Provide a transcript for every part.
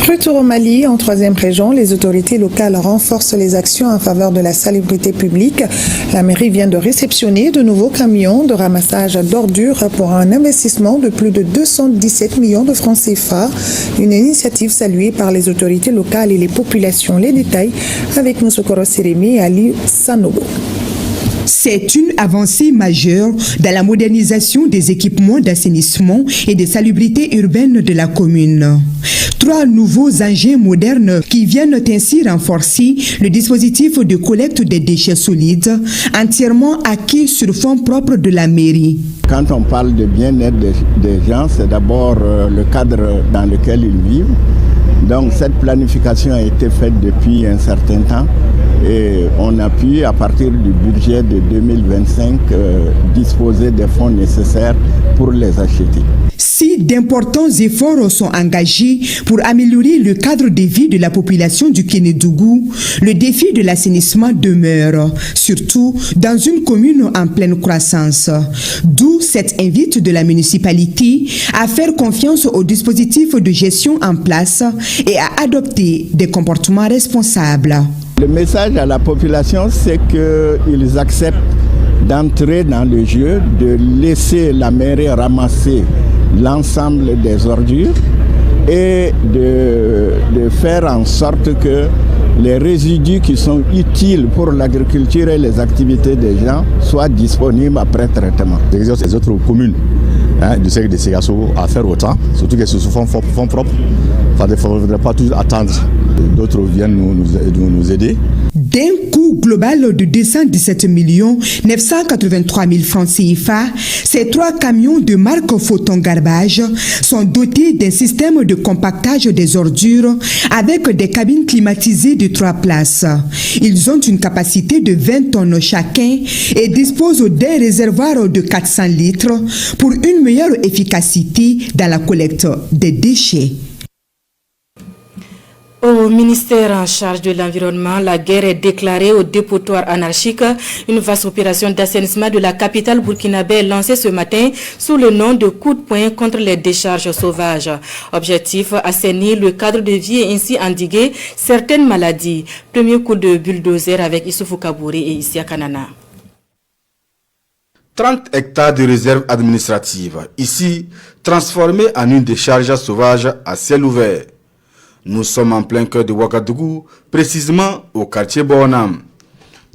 Retour au Mali, en troisième région, les autorités locales renforcent les actions en faveur de la salubrité publique. La mairie vient de réceptionner de nouveaux camions de ramassage d'ordures pour un investissement de plus de 217 millions de francs CFA. Une initiative saluée par les autorités locales et les populations. Les détails avec Moussokoro Sérémi et Ali Sanogo. C'est une avancée majeure dans la modernisation des équipements d'assainissement et de salubrité urbaine de la commune. 3 nouveaux engins modernes qui viennent ainsi renforcer le dispositif de collecte des déchets solides entièrement acquis sur fonds propres de la mairie. Quand on parle de bien-être des gens, c'est d'abord le cadre dans lequel ils vivent. Donc cette planification a été faite depuis un certain temps et on a pu, à partir du budget de 2025, disposer des fonds nécessaires pour les acheter. Si d'importants efforts sont engagés pour améliorer le cadre de vie de la population du Kénédougou, le défi de l'assainissement demeure, surtout dans une commune en pleine croissance. D'où cette invite de la municipalité à faire confiance au dispositif de gestion en place et à adopter des comportements responsables. Le message à la population, c'est qu'ils acceptent d'entrer dans le jeu, de laisser la mairie ramasser l'ensemble des ordures et de faire en sorte que les résidus qui sont utiles pour l'agriculture et les activités des gens soient disponibles après traitement. Les autres communes du secteur de Ségasso à faire autant, surtout que ce sont fonds propres. Il ne faudrait pas tous attendre. D'autres viennent nous aider. D'un coût global de 217 983 000 francs CFA, ces 3 camions de marque Photon Garbage sont dotés d'un système de compactage des ordures avec des cabines climatisées de 3 places. Ils ont une capacité de 20 tonnes chacun et disposent d'un réservoir de 400 litres pour une meilleure efficacité dans la collecte des déchets. Au ministère en charge de l'environnement, la guerre est déclarée au dépotoir anarchique. Une vaste opération d'assainissement de la capitale burkinabé est lancée ce matin sous le nom de coup de poing contre les décharges sauvages. Objectif, assainir le cadre de vie et ainsi endiguer certaines maladies. Premier coup de bulldozer avec Issoufou Kabouri et Isia Kanana. 30 hectares de réserve administrative, ici transformés en une décharge sauvage à ciel ouvert. Nous sommes en plein cœur de Ouagadougou, précisément au quartier Bonam.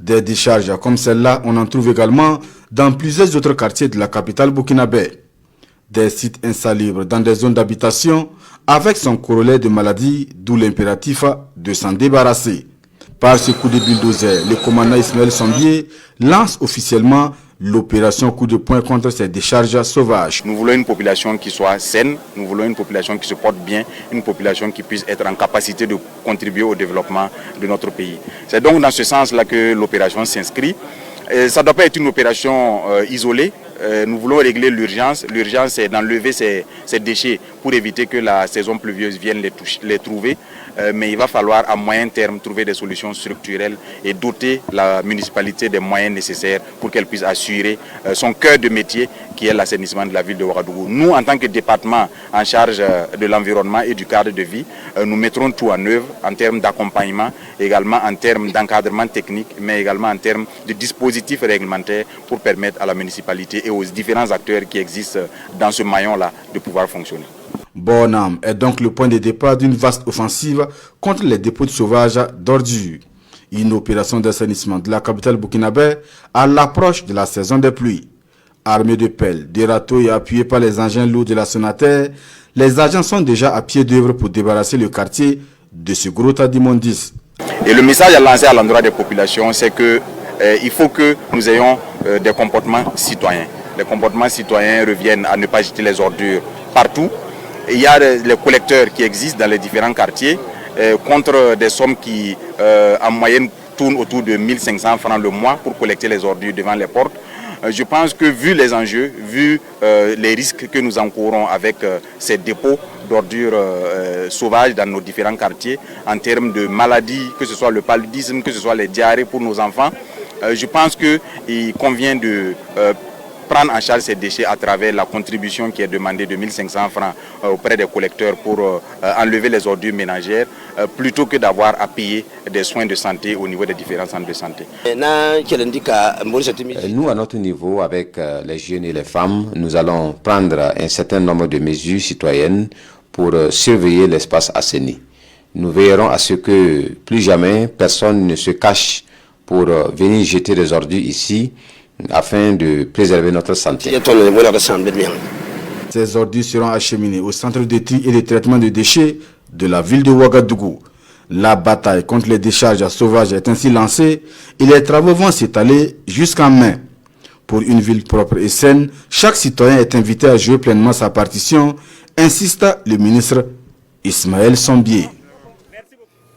Des décharges comme celle-là, on en trouve également dans plusieurs autres quartiers de la capitale burkinabé. Des sites insalubres dans des zones d'habitation avec son corollaire de maladies, d'où l'impératif de s'en débarrasser. Par ce coup de bulldozer, le commandant Ismaël Sombier lance officiellement l'opération coup de poing contre ces décharges sauvages. Nous voulons une population qui soit saine, nous voulons une population qui se porte bien, une population qui puisse être en capacité de contribuer au développement de notre pays. C'est donc dans ce sens-là que l'opération s'inscrit. Ça ne doit pas être une opération isolée. Nous voulons régler l'urgence. L'urgence, c'est d'enlever ces déchets pour éviter que la saison pluvieuse vienne les trouver. Mais il va falloir à moyen terme trouver des solutions structurelles et doter la municipalité des moyens nécessaires pour qu'elle puisse assurer son cœur de métier qui est l'assainissement de la ville de Ouagadougou. Nous, en tant que département en charge de l'environnement et du cadre de vie, nous mettrons tout en œuvre en termes d'accompagnement, également en termes d'encadrement technique, mais également en termes de dispositifs réglementaires pour permettre à la municipalité et aux différents acteurs qui existent dans ce maillon-là de pouvoir fonctionner. Bonam est donc le point de départ d'une vaste offensive contre les dépôts de sauvages d'ordures. Une opération d'assainissement de la capitale burkinabé à l'approche de la saison des pluies. Armés de pelles, de râteaux et appuyés par les engins lourds de la Sonater, les agents sont déjà à pied d'œuvre pour débarrasser le quartier de ce gros tas d'immondices. Et le message à lancer à l'endroit des populations, c'est que il faut que nous ayons des comportements citoyens. Les comportements citoyens reviennent à ne pas jeter les ordures partout. Il y a les collecteurs qui existent dans les différents quartiers contre des sommes qui en moyenne tournent autour de 1500 francs le mois pour collecter les ordures devant les portes. Je pense que vu les enjeux, vu les risques que nous encourons avec ces dépôts d'ordures sauvages dans nos différents quartiers, en termes de maladies, que ce soit le paludisme, que ce soit les diarrhées pour nos enfants, je pense qu'il convient de prendre en charge ces déchets à travers la contribution qui est demandée de 1 500 francs auprès des collecteurs pour enlever les ordures ménagères, plutôt que d'avoir à payer des soins de santé au niveau des différents centres de santé. Nous, à notre niveau, avec les jeunes et les femmes, nous allons prendre un certain nombre de mesures citoyennes pour surveiller l'espace assaini. Nous veillerons à ce que plus jamais personne ne se cache pour venir jeter des ordures ici afin de préserver notre santé. Ces ordures seront acheminées au centre de tri et de traitement de déchets de la ville de Ouagadougou. La bataille contre les décharges sauvages est ainsi lancée et les travaux vont s'étaler jusqu'en mai. Pour une ville propre et saine, chaque citoyen est invité à jouer pleinement sa partition, insiste le ministre Ismaël Sombier.